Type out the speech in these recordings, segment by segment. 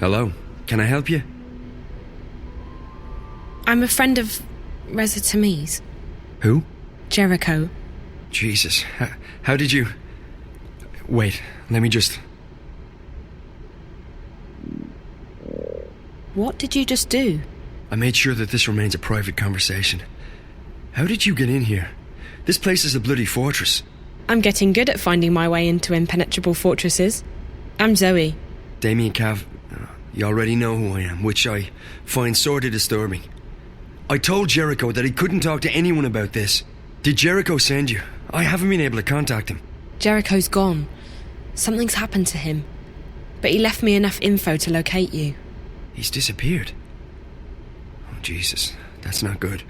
Hello, can I help you? I'm a friend of Reza Tamiz. Who? Jericho. Jesus, how did you... Wait, let me just... What did you just do? I made sure that this remains a private conversation. How did you get in here? This place is a bloody fortress. I'm getting good at finding my way into impenetrable fortresses. I'm Zoe. Damien Cav, you already know who I am, which I find sorely disturbing. I told Jericho that he couldn't talk to anyone about this. Did Jericho send you? I haven't been able to contact him. Jericho's gone. Something's happened to him. But he left me enough info to locate you. He's disappeared. Oh, Jesus, that's not good.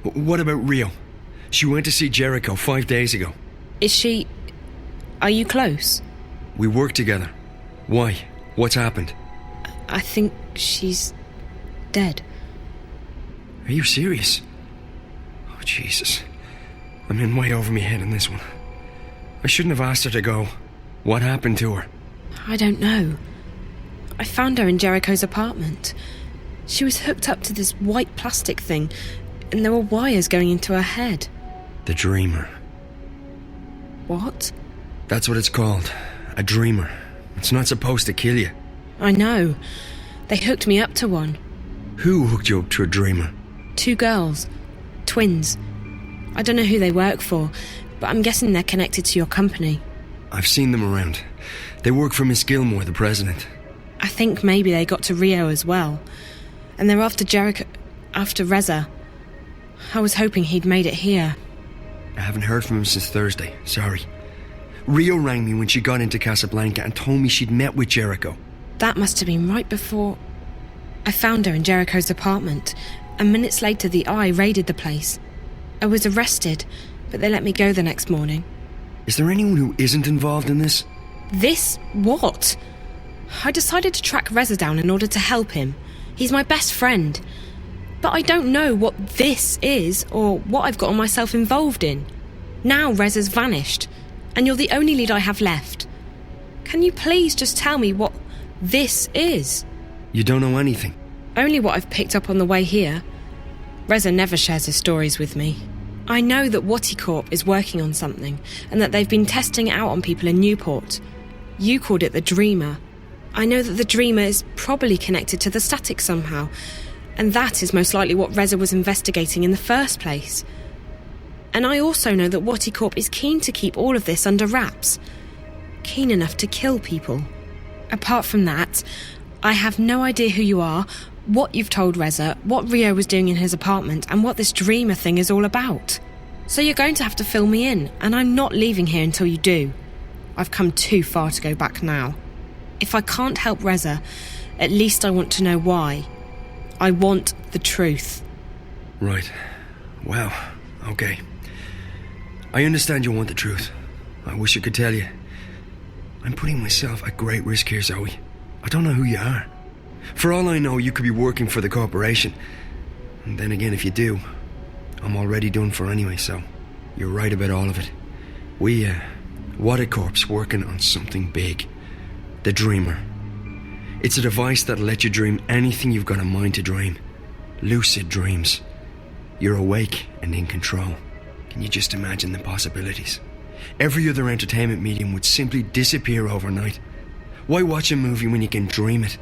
What about Rio? She went to see Jericho 5 days ago. Is she... Are you close? We work together. Why? What's happened? I think she's... dead. Are you serious? Oh, Jesus. I'm in way over my head in this one. I shouldn't have asked her to go. What happened to her? I don't know. I found her in Jericho's apartment. She was hooked up to this white plastic thing, and there were wires going into her head. The dreamer. What? That's what it's called. A dreamer. It's not supposed to kill you. I know. They hooked me up to one. Who hooked you up to a dreamer? 2 girls. Twins. I don't know who they work for, but I'm guessing they're connected to your company. I've seen them around. They work for Miss Gilmore, the president. I think maybe they got to Rio as well. And they're after Jericho... after Reza. I was hoping he'd made it here. I haven't heard from him since Thursday. Sorry. Rio rang me when she got into Casablanca and told me she'd met with Jericho. That must have been right before... I found her in Jericho's apartment, and minutes later the Eye raided the place. I was arrested, but they let me go the next morning. Is there anyone who isn't involved in this? This? What? I decided to track Reza down in order to help him. He's my best friend. But I don't know what this is, or what I've gotten myself involved in. Now Reza's vanished, and you're the only lead I have left. Can you please just tell me what this is? You don't know anything? Only what I've picked up on the way here. Reza never shares his stories with me. I know that WATIcorp is working on something, and that they've been testing it out on people in Newport. You called it the Dreamer. I know that the Dreamer is probably connected to the static somehow, and that is most likely what Reza was investigating in the first place. And I also know that WATIcorp is keen to keep all of this under wraps. Keen enough to kill people. Apart from that, I have no idea who you are, what you've told Reza, what Rio was doing in his apartment, and what this Dreamer thing is all about. So you're going to have to fill me in, and I'm not leaving here until you do. I've come too far to go back now. If I can't help Reza, at least I want to know why. I want the truth. Right. Well, okay. I understand you want the truth. I wish I could tell you. I'm putting myself at great risk here, Zoe. I don't know who you are. For all I know, you could be working for the corporation. And then again, if you do, I'm already done for anyway, so you're right about all of it. WATIcorp's working on something big. The Dreamer. It's a device that'll let you dream anything you've got a mind to dream. Lucid dreams. You're awake and in control. Can you just imagine the possibilities? Every other entertainment medium would simply disappear overnight. Why watch a movie when you can dream it?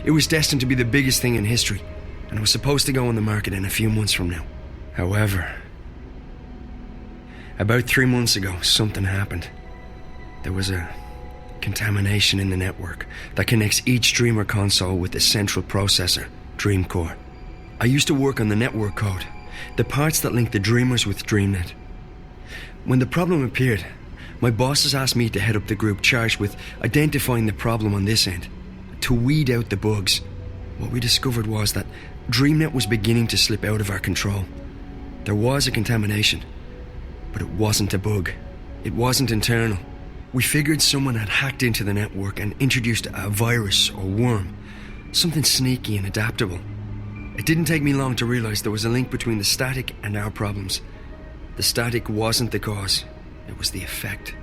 It was destined to be the biggest thing in history, and it was supposed to go on the market in a few months from now. However, about 3 months ago, something happened. There was a contamination in the network that connects each Dreamer console with the central processor, Dream Core. I used to work on the network code, the parts that link the Dreamers with DreamNet. When the problem appeared, my bosses asked me to head up the group charged with identifying the problem on this end, to weed out the bugs. What we discovered was that DreamNet was beginning to slip out of our control. There was a contamination, but it wasn't a bug. It wasn't internal. We figured someone had hacked into the network and introduced a virus or worm, something sneaky and adaptable. It didn't take me long to realize there was a link between the static and our problems. The static wasn't the cause, it was the effect.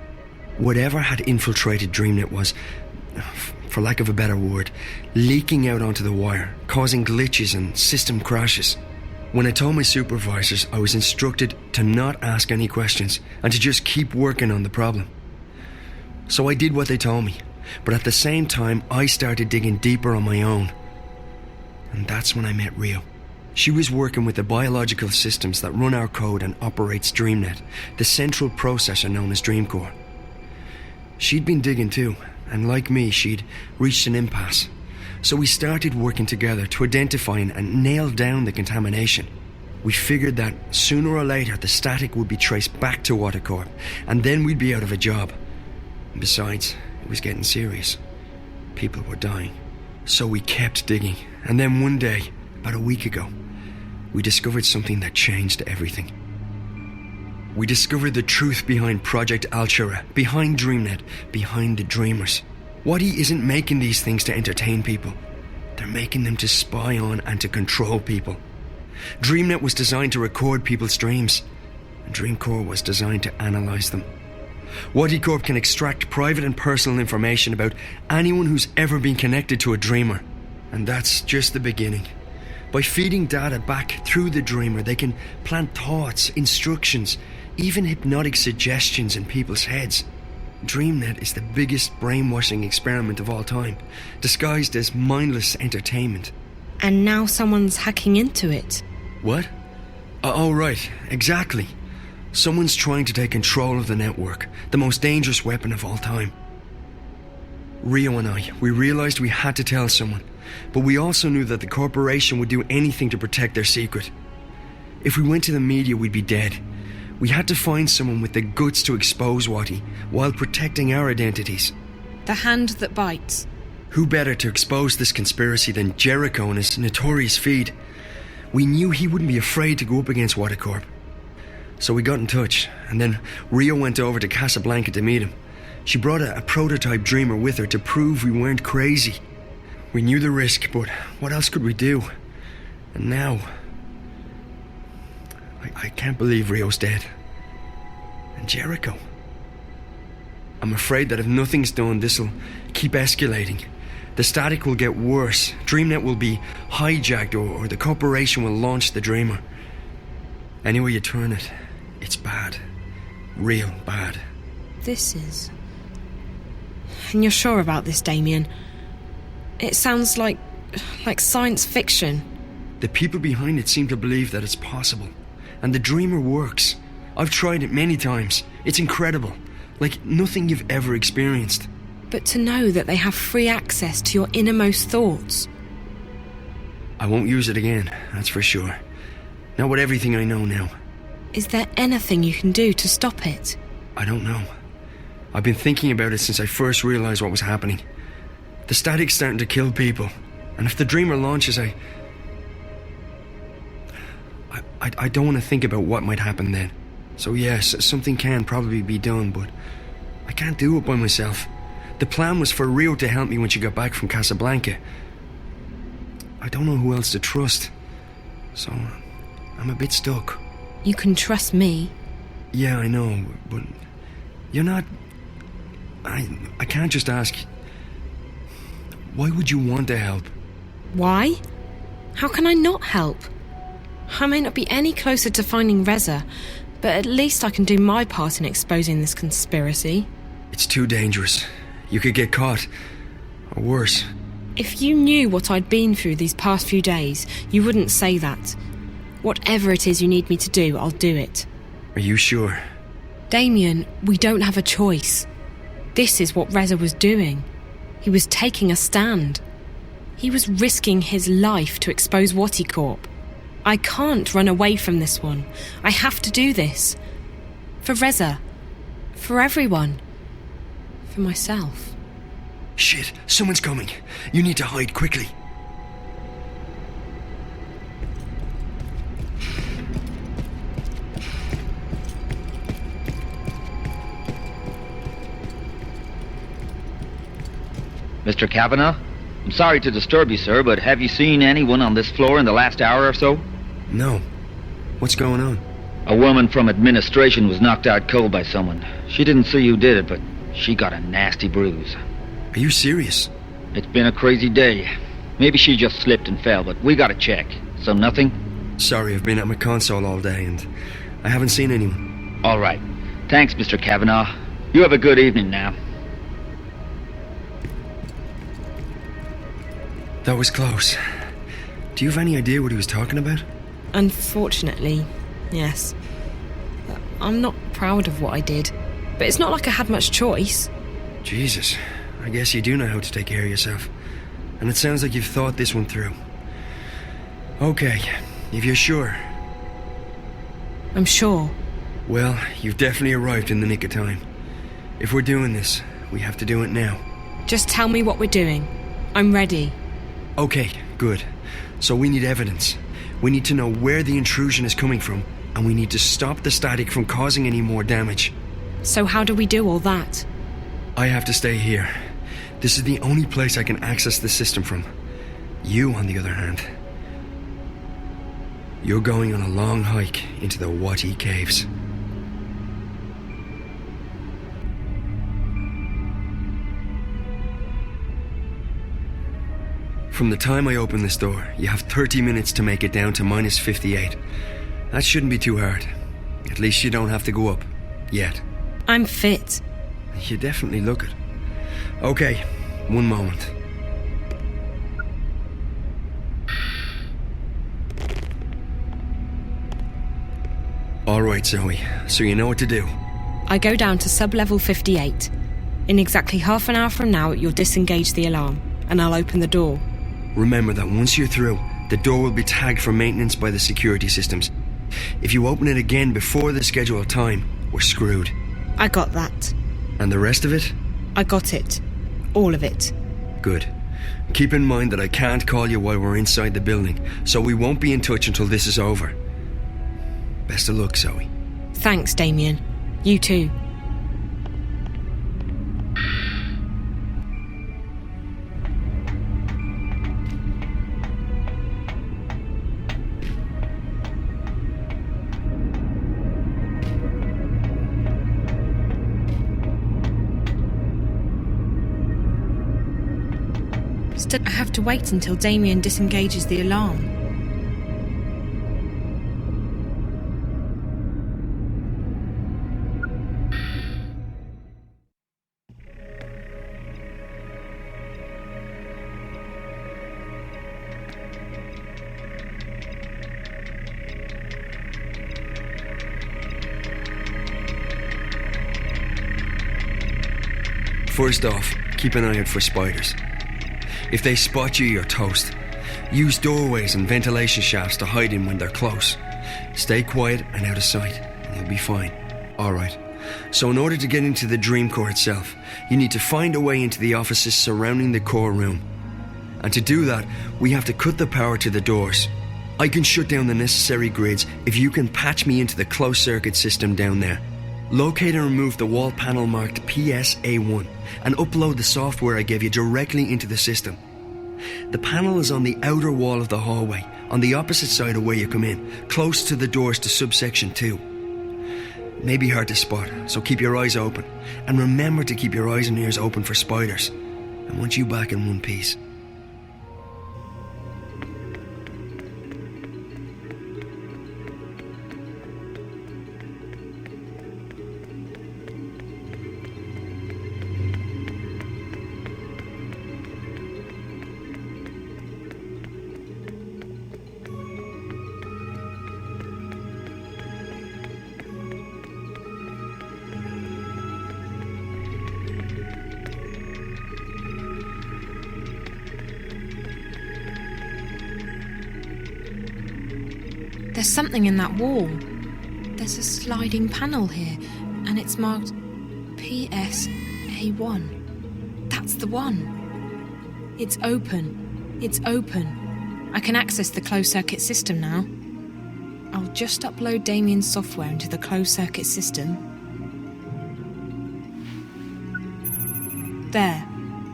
Whatever had infiltrated DreamNet was, for lack of a better word, leaking out onto the wire, causing glitches and system crashes. When I told my supervisors, I was instructed to not ask any questions and to just keep working on the problem. So I did what they told me, but at the same time I started digging deeper on my own. And that's when I met Rio. She was working with the biological systems that run our code and operates DreamNet, the central processor known as Dreamcore. She'd been digging too, and like me, she'd reached an impasse. So we started working together to identify and nail down the contamination. We figured that sooner or later the static would be traced back to WATIcorp, and then we'd be out of a job. And besides, it was getting serious. People were dying. So we kept digging, and then one day, about a week ago, we discovered something that changed everything. We discovered the truth behind Project Altura, behind DreamNet, behind the Dreamers. WATI isn't making these things to entertain people. They're making them to spy on and to control people. DreamNet was designed to record people's dreams, and Dreamcore was designed to analyze them. WATIcorp can extract private and personal information about anyone who's ever been connected to a dreamer. And that's just the beginning. By feeding data back through the dreamer, they can plant thoughts, instructions, even hypnotic suggestions in people's heads. DreamNet is the biggest brainwashing experiment of all time, disguised as mindless entertainment. And now someone's hacking into it. What? Oh, right, exactly. Someone's trying to take control of the network, the most dangerous weapon of all time. Rio and I, we realized we had to tell someone, but we also knew that the corporation would do anything to protect their secret. If we went to the media, we'd be dead. We had to find someone with the guts to expose WATI while protecting our identities. The hand that bites. Who better to expose this conspiracy than Jericho and his notorious feed? We knew he wouldn't be afraid to go up against WATIcorp. So we got in touch, and then Rio went over to Casablanca to meet him. She brought a prototype dreamer with her to prove we weren't crazy. We knew the risk, but what else could we do? And now, I can't believe Rio's dead. And Jericho. I'm afraid that if nothing's done, this'll keep escalating. The static will get worse, DreamNet will be hijacked, or the corporation will launch the dreamer. Any way you turn it, it's bad. Real bad. This is... And you're sure about this, Damien? It sounds like science fiction. The people behind it seem to believe that it's possible. And the dreamer works. I've tried it many times. It's incredible. Like nothing you've ever experienced. But to know that they have free access to your innermost thoughts. I won't use it again, that's for sure. Not with everything I know now. Is there anything you can do to stop it? I don't know. I've been thinking about it since I first realized what was happening. The static's starting to kill people. And if the dreamer launches, I don't want to think about what might happen then. So yes, something can probably be done, but I can't do it by myself. The plan was for Rio to help me when she got back from Casablanca. I don't know who else to trust. So I'm a bit stuck. You can trust me. Yeah, I know, but you're not... I can't just ask. Why would you want to help? Why? How can I not help? I may not be any closer to finding Reza, but at least I can do my part in exposing this conspiracy. It's too dangerous. You could get caught. Or worse. If you knew what I'd been through these past few days, you wouldn't say that. Whatever it is you need me to do, I'll do it. Are you sure? Damien, we don't have a choice. This is what Reza was doing. He was taking a stand. He was risking his life to expose WATIcorp. I can't run away from this one. I have to do this. For Reza. For everyone. For myself. Shit, someone's coming. You need to hide quickly. Mr. Kavanagh? I'm sorry to disturb you, sir, but have you seen anyone on this floor in the last hour or so? No. What's going on? A woman from administration was knocked out cold by someone. She didn't see who did it, but she got a nasty bruise. Are you serious? It's been a crazy day. Maybe she just slipped and fell, but we gotta check. So nothing? Sorry, I've been at my console all day and I haven't seen anyone. All right. Thanks, Mr. Kavanaugh. You have a good evening now. That was close. Do you have any idea what he was talking about? Unfortunately, yes. I'm not proud of what I did, but it's not like I had much choice. Jesus, I guess you do know how to take care of yourself. And it sounds like you've thought this one through. Okay, if you're sure. I'm sure. Well, you've definitely arrived in the nick of time. If we're doing this, we have to do it now. Just tell me what we're doing. I'm ready. Okay, good. So we need evidence. We need to know where the intrusion is coming from, and we need to stop the static from causing any more damage. So how do we do all that? I have to stay here. This is the only place I can access the system from. You, on the other hand, you're going on a long hike into the WATI caves. From the time I open this door, you have 30 minutes to make it down to minus 58. That shouldn't be too hard. At least you don't have to go up. Yet. I'm fit. You definitely look it. Okay, one moment. Alright, Zoe, so you know what to do. I go down to sub-level 58. In exactly half an hour from now, you'll disengage the alarm, and I'll open the door. Remember that once you're through, the door will be tagged for maintenance by the security systems. If you open it again before the scheduled time, we're screwed. I got that. And the rest of it? I got it. All of it. Good. Keep in mind that I can't call you while we're inside the building, so we won't be in touch until this is over. Best of luck, Zoe. Thanks, Damien. You too. I have to wait until Damien disengages the alarm. First off, keep an eye out for spiders. If they spot you, you're toast. Use doorways and ventilation shafts to hide in when they're close. Stay quiet and out of sight, and you'll be fine. Alright, so in order to get into the Dream Core itself, you need to find a way into the offices surrounding the core room. And to do that, we have to cut the power to the doors. I can shut down the necessary grids if you can patch me into the closed circuit system down there. Locate and remove the wall panel marked PSA1 and upload the software I gave you directly into the system. The panel is on the outer wall of the hallway, on the opposite side of where you come in, close to the doors to subsection 2. May be hard to spot, so keep your eyes open. And remember to keep your eyes and ears open for spiders. I want you back in one piece. There's something in that wall. There's a sliding panel here, and it's marked PSA1. That's the one. It's open. It's open. I can access the closed-circuit system now. I'll just upload Damien's software into the closed-circuit system. There.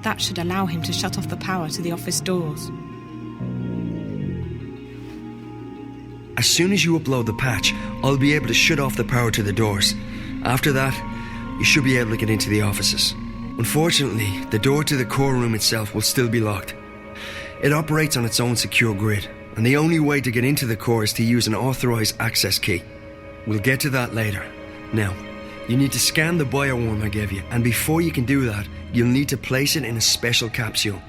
That should allow him to shut off the power to the office doors. As soon as you upload the patch, I'll be able to shut off the power to the doors. After that, you should be able to get into the offices. Unfortunately, the door to the core room itself will still be locked. It operates on its own secure grid, and the only way to get into the core is to use an authorized access key. We'll get to that later. Now, you need to scan the bioworm I gave you, and before you can do that, you'll need to place it in a special capsule.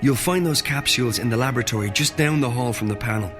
You'll find those capsules in the laboratory just down the hall from the panel.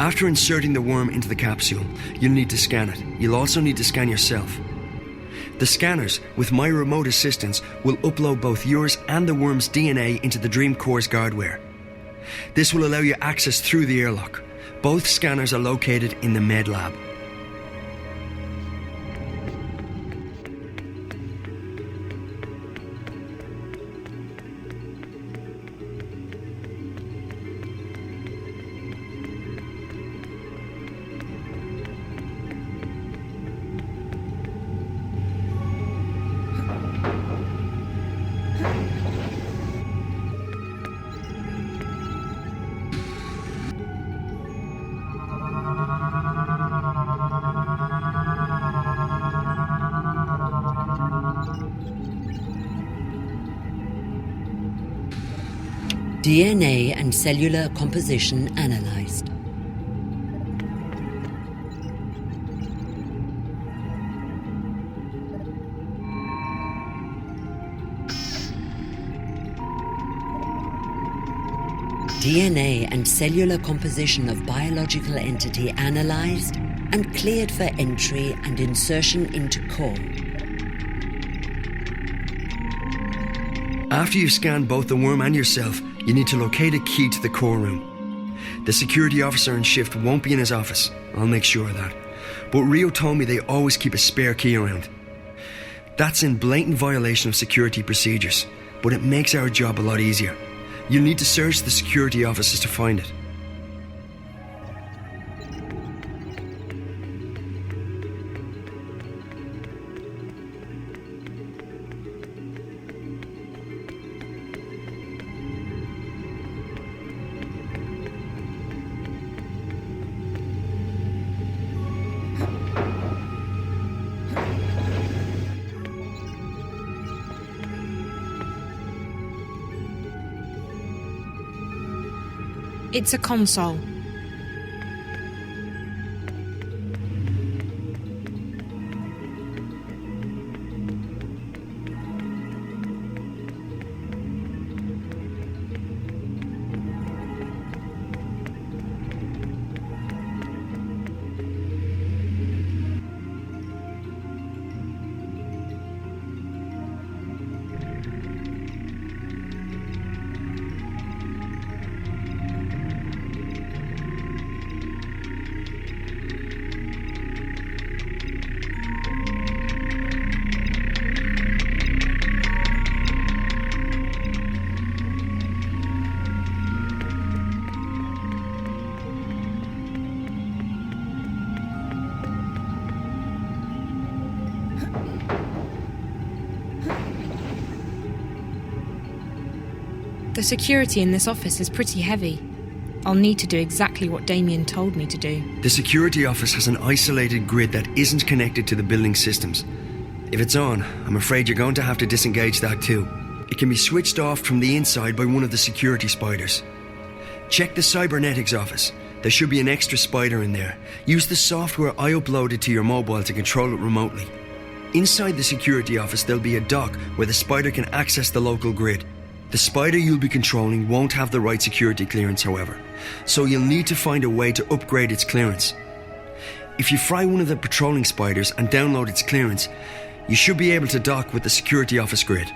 After inserting the worm into the capsule, you'll need to scan it. You'll also need to scan yourself. The scanners, with my remote assistance, will upload both yours and the worm's DNA into the Dream Core's guardware. This will allow you access through the airlock. Both scanners are located in the med lab. DNA and cellular composition analyzed. DNA and cellular composition of biological entity analyzed and cleared for entry and insertion into core. After you've scanned both the worm and yourself, you need to locate a key to the core room. The security officer in shift won't be in his office. I'll make sure of that. But Rio told me they always keep a spare key around. That's in blatant violation of security procedures, but it makes our job a lot easier. You'll need to search the security offices to find it. It's a console. The security in this office is pretty heavy. I'll need to do exactly what Damien told me to do. The security office has an isolated grid that isn't connected to the building systems. If it's on, I'm afraid you're going to have to disengage that too. It can be switched off from the inside by one of the security spiders. Check the cybernetics office. There should be an extra spider in there. Use the software I uploaded to your mobile to control it remotely. Inside the security office there'll be a dock where the spider can access the local grid. The spider you'll be controlling won't have the right security clearance, however, so you'll need to find a way to upgrade its clearance. If you fry one of the patrolling spiders and download its clearance, you should be able to dock with the security office grid.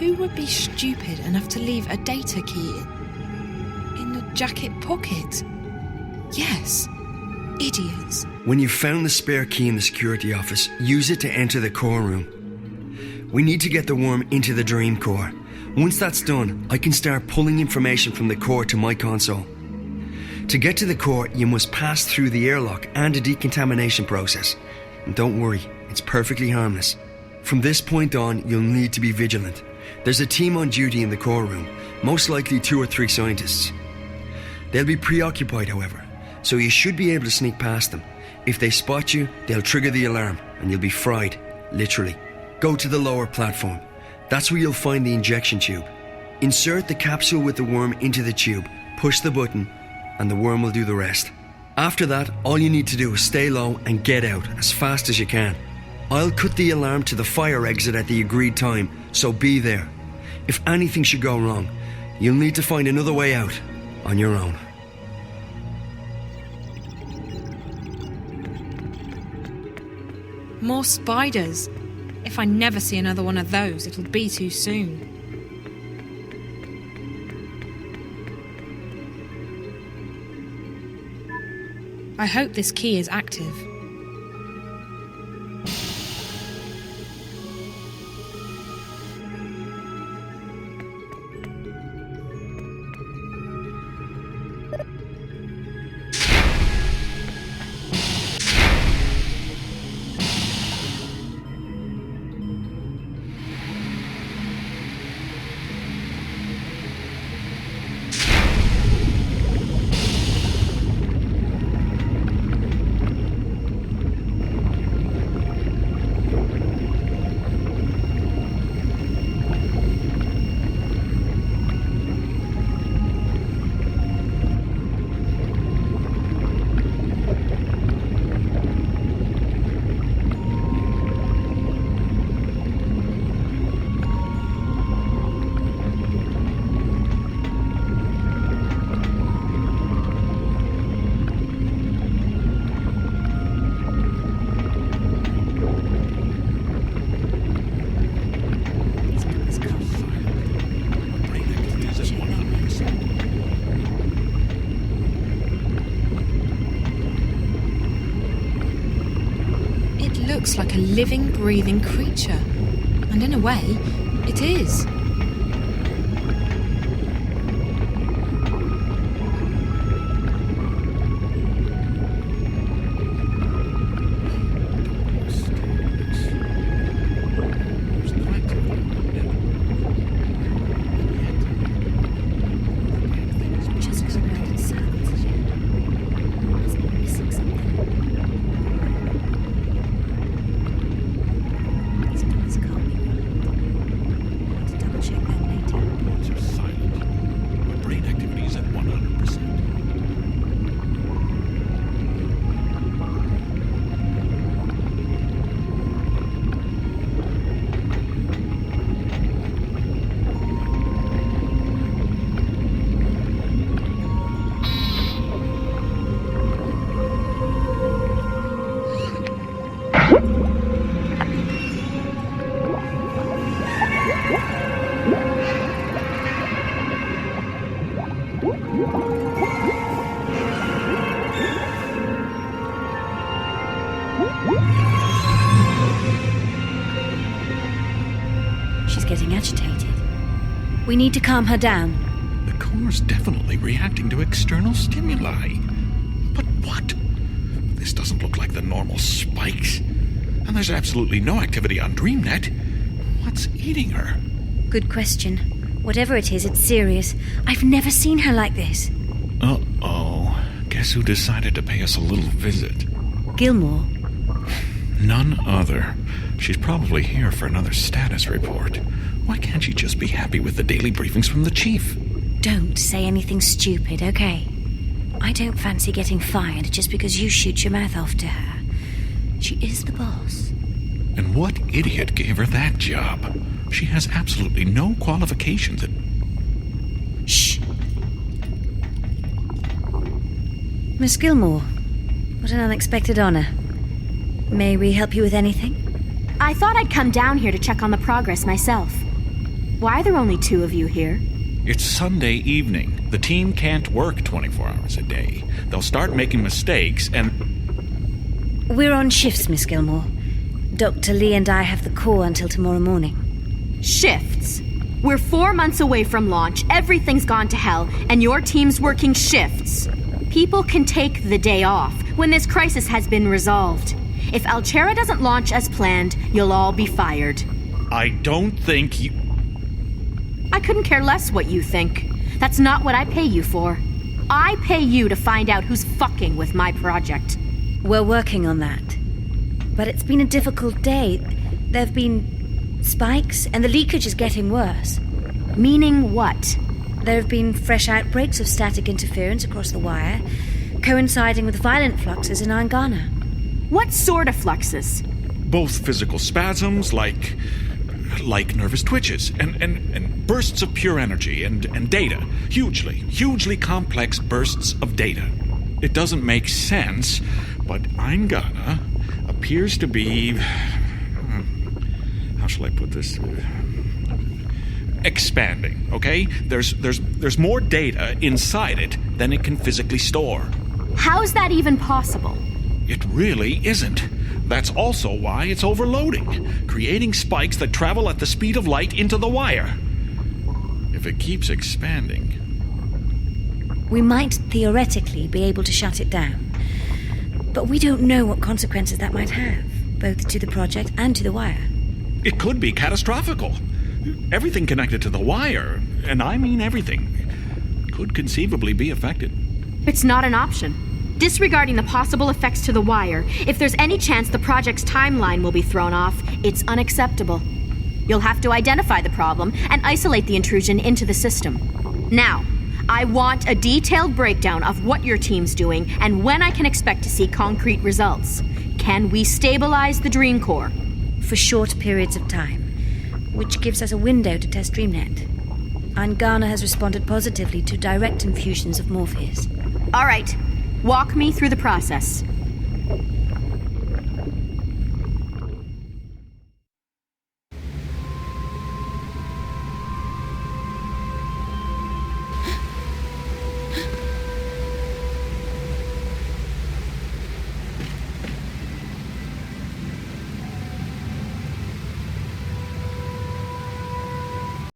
Who would be stupid enough to leave a data key in the jacket pocket? Yes, idiots. When you've found the spare key in the security office, use it to enter the core room. We need to get the worm into the dream core. Once that's done, I can start pulling information from the core to my console. To get to the core, you must pass through the airlock and a decontamination process. And don't worry, it's perfectly harmless. From this point on, you'll need to be vigilant. There's a team on duty in the core room, most likely 2 or 3 scientists. They'll be preoccupied, however, so you should be able to sneak past them. If they spot you, they'll trigger the alarm and you'll be fried, literally. Go to the lower platform. That's where you'll find the injection tube. Insert the capsule with the worm into the tube, push the button, and the worm will do the rest. After that, all you need to do is stay low and get out as fast as you can. I'll cut the alarm to the fire exit at the agreed time, so be there. If anything should go wrong, you'll need to find another way out on your own. More spiders. If I never see another one of those, it'll be too soon. I hope this key is active. living, breathing creature. And in a way, it is. She's getting agitated. We need to calm her down. The core's definitely reacting to external stimuli. But what? This doesn't look like the normal spikes. And there's absolutely no activity on DreamNet. What's eating her? Good question. Whatever it is, it's serious. I've never seen her like this. Uh-oh. Guess who decided to pay us a little visit? Gilmore. None other. She's probably here for another status report. Why can't she just be happy with the daily briefings from the chief? Don't say anything stupid, okay? I don't fancy getting fired just because you shoot your mouth off to her. She is the boss. And what idiot gave her that job? She has absolutely no qualifications. Shh. Miss Gilmore, what an unexpected honor. May we help you with anything? I thought I'd come down here to check on the progress myself. Why are there only two of you here? It's Sunday evening. The team can't work 24 hours a day. They'll start making mistakes and... We're on shifts, Miss Gilmore. Dr. Lee and I have the core until tomorrow morning. Shifts? We're 4 months away from launch, everything's gone to hell, and your team's working shifts. People can take the day off when this crisis has been resolved. If Altera doesn't launch as planned, you'll all be fired. I don't think you... I couldn't care less what you think. That's not what I pay you for. I pay you to find out who's fucking with my project. We're working on that. But it's been a difficult day. There've been spikes, and the leakage is getting worse. Meaning what? There have been fresh outbreaks of static interference across the wire, coinciding with violent fluxes in Angana. What sort of fluxes? Both physical spasms, like nervous twitches, and bursts of pure energy, and data. Hugely complex bursts of data. It doesn't make sense, but Angana appears to be... How shall I put this? Expanding, okay? There's more data inside it than it can physically store. How's that even possible? It really isn't. That's also why it's overloading, creating spikes that travel at the speed of light into the wire. If it keeps expanding... We might theoretically be able to shut it down. But we don't know what consequences that might have, both to the project and to the wire. It could be catastrophical. Everything connected to the wire, and I mean everything, could conceivably be affected. It's not an option. Disregarding the possible effects to the wire, if there's any chance the project's timeline will be thrown off, it's unacceptable. You'll have to identify the problem and isolate the intrusion into the system. Now, I want a detailed breakdown of what your team's doing and when I can expect to see concrete results. Can we stabilize the Dream Core? For short periods of time, which gives us a window to test DreamNet. Angana has responded positively to direct infusions of Morpheus. All right. Walk me through the process.